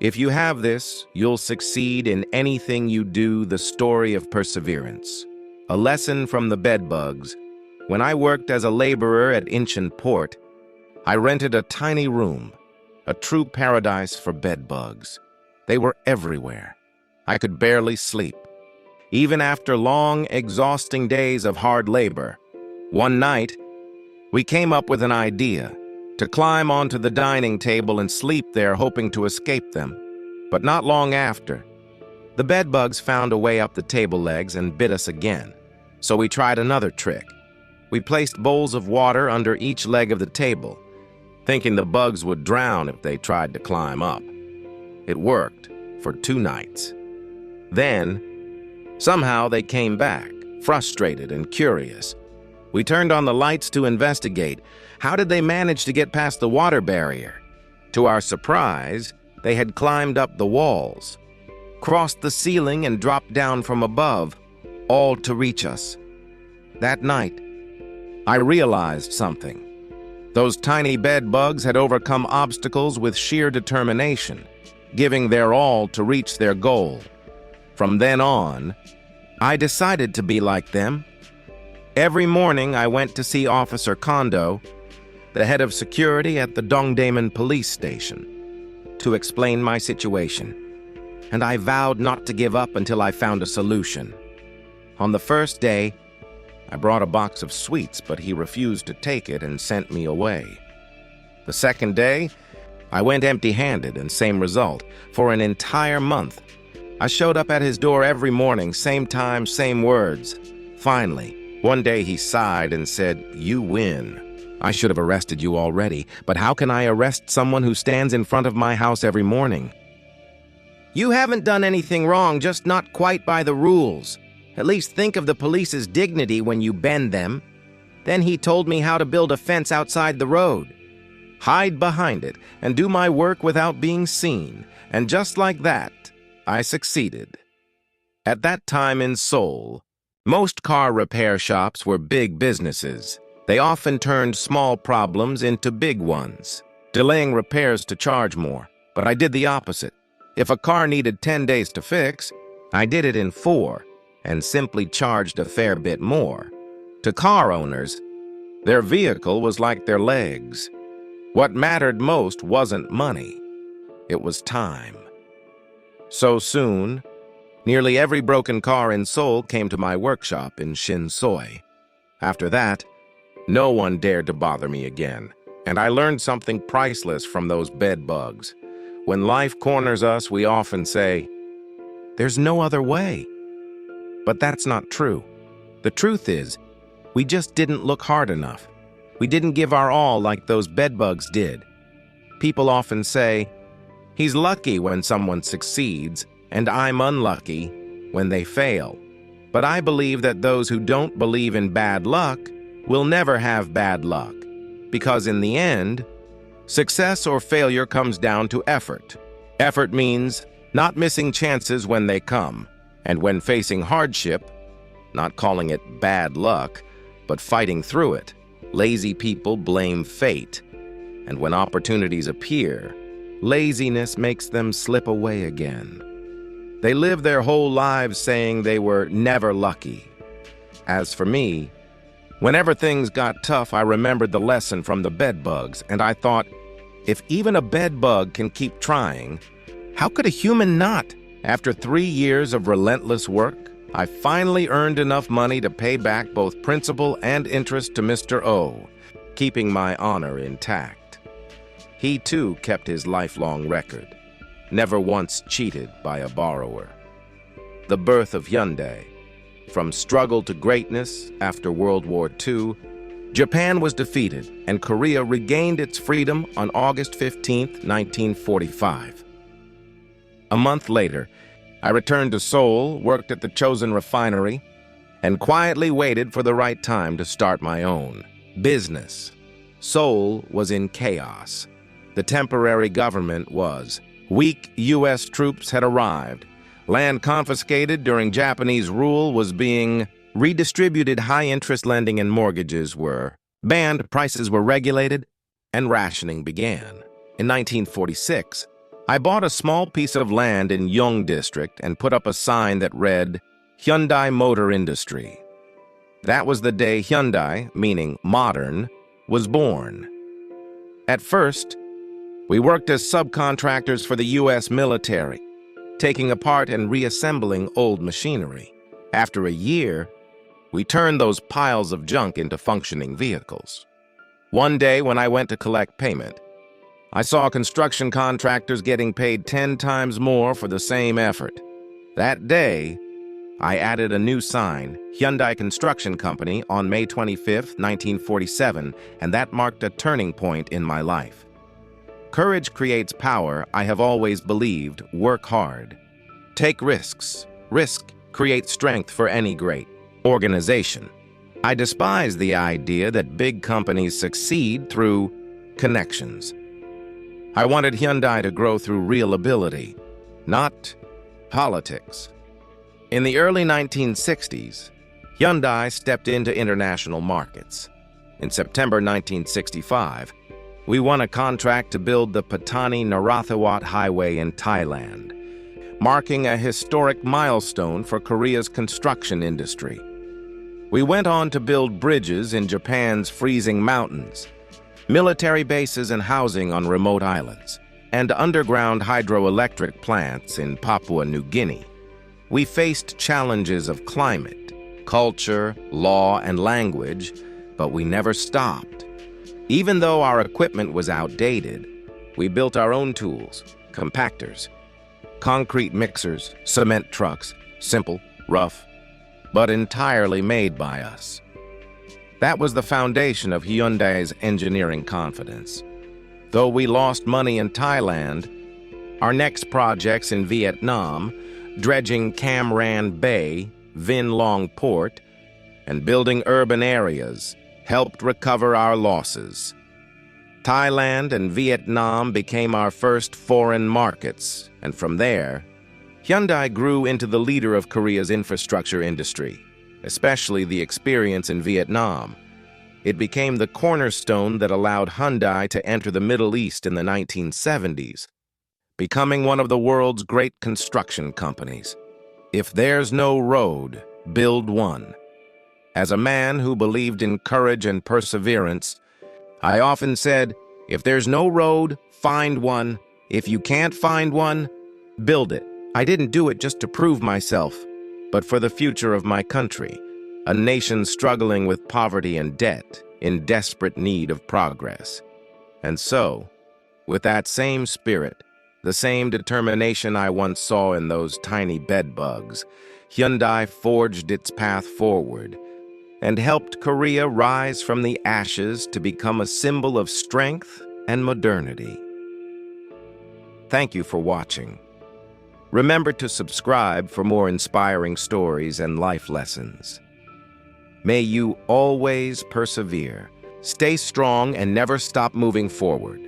If you have this, you'll succeed in anything you do. The story of perseverance. A lesson from the bedbugs. When I worked as a laborer at Incheon Port, I rented a tiny room, a true paradise for bedbugs. They were everywhere. I could barely sleep. Even after long, exhausting days of hard labor, one night, we came up with an idea to climb onto the dining table and sleep there, hoping to escape them. But not long after, the bedbugs found a way up the table legs and bit us again. So we tried another trick. We placed bowls of water under each leg of the table, thinking the bugs would drown if they tried to climb up. It worked for 2 nights. Then, somehow they came back, frustrated and curious. We turned on the lights to investigate. How did they manage to get past the water barrier? To our surprise, they had climbed up the walls, crossed the ceiling and dropped down from above, all to reach us. That night, I realized something. Those tiny bed bugs had overcome obstacles with sheer determination, giving their all to reach their goal. From then on, I decided to be like them. Every morning I went to see Officer Kondo, the head of security at the Dongdaemun police station, to explain my situation, and I vowed not to give up until I found a solution. On the first day, I brought a box of sweets, but he refused to take it and sent me away. The second day, I went empty-handed, and same result. For an entire month, I showed up at his door every morning, same time, same words. Finally, one day he sighed and said, "You win. I should have arrested you already, but how can I arrest someone who stands in front of my house every morning?" "You haven't done anything wrong, just not quite by the rules. At least think of the police's dignity when you bend them." Then he told me how to build a fence outside the road, hide behind it, and do my work without being seen. And just like that, I succeeded. At that time in Seoul, most car repair shops were big businesses. They often turned small problems into big ones, delaying repairs to charge more. But I did the opposite. If a car needed 10 days to fix, I did it in 4 and simply charged a fair bit more. To car owners, their vehicle was like their legs. What mattered most wasn't money. It was time. So soon, nearly every broken car in Seoul came to my workshop in Shin-Soi. After that, no one dared to bother me again, and I learned something priceless from those bed bugs. When life corners us, we often say, "There's no other way." But that's not true. The truth is, we just didn't look hard enough. We didn't give our all like those bedbugs did. People often say, "He's lucky when someone succeeds, and I'm unlucky when they fail." But I believe that those who don't believe in bad luck will never have bad luck, because in the end, success or failure comes down to effort. Effort means not missing chances when they come, and when facing hardship, not calling it bad luck, but fighting through it. Lazy people blame fate, and when opportunities appear, laziness makes them slip away again. They live their whole lives saying they were never lucky. As for me, whenever things got tough, I remembered the lesson from the bedbugs, and I thought, if even a bedbug can keep trying, how could a human not? After 3 years of relentless work, I finally earned enough money to pay back both principal and interest to Mr. O, keeping my honor intact. He too kept his lifelong record, never once cheated by a borrower. The birth of Hyundai. From struggle to greatness after World War II, Japan was defeated and Korea regained its freedom on August 15, 1945. A month later, I returned to Seoul, worked at the Chosun refinery, and quietly waited for the right time to start my own business. Seoul was in chaos. The temporary government was weak. U.S. troops had arrived. Land confiscated during Japanese rule was being redistributed. High-interest lending and mortgages were banned. Prices were regulated, and rationing began. In 1946, I bought a small piece of land in Yeong District and put up a sign that read, Hyundai Motor Industry. That was the day Hyundai, meaning modern, was born. At first, we worked as subcontractors for the U.S. military, taking apart and reassembling old machinery. After a year, we turned those piles of junk into functioning vehicles. One day when I went to collect payment, I saw construction contractors getting paid 10 times more for the same effort. That day, I added a new sign, Hyundai Construction Company, on May 25, 1947, and that marked a turning point in my life. Courage creates power. I have always believed. Work hard. Take risks. Risk creates strength for any great organization. I despise the idea that big companies succeed through connections. I wanted Hyundai to grow through real ability, not politics. In the early 1960s, Hyundai stepped into international markets. In September 1965, we won a contract to build the Patani Narathiwat Highway in Thailand, marking a historic milestone for Korea's construction industry. We went on to build bridges in Japan's freezing mountains, military bases and housing on remote islands, and underground hydroelectric plants in Papua New Guinea. We faced challenges of climate, culture, law, and language, but we never stopped. Even though our equipment was outdated, we built our own tools, compactors, concrete mixers, cement trucks, simple, rough, but entirely made by us. That was the foundation of Hyundai's engineering confidence. Though we lost money in Thailand, our next projects in Vietnam, dredging Cam Ranh Bay, Vinh Long Port, and building urban areas, helped recover our losses. Thailand and Vietnam became our first foreign markets, and from there, Hyundai grew into the leader of Korea's infrastructure industry, especially the experience in Vietnam. It became the cornerstone that allowed Hyundai to enter the Middle East in the 1970s, becoming one of the world's great construction companies. If there's no road, build one. As a man who believed in courage and perseverance, I often said, if there's no road, find one. If you can't find one, build it. I didn't do it just to prove myself, but for the future of my country, a nation struggling with poverty and debt, in desperate need of progress. And so, with that same spirit, the same determination I once saw in those tiny bedbugs, Hyundai forged its path forward and helped Korea rise from the ashes to become a symbol of strength and modernity. Thank you for watching. Remember to subscribe for more inspiring stories and life lessons. May you always persevere, stay strong, and never stop moving forward.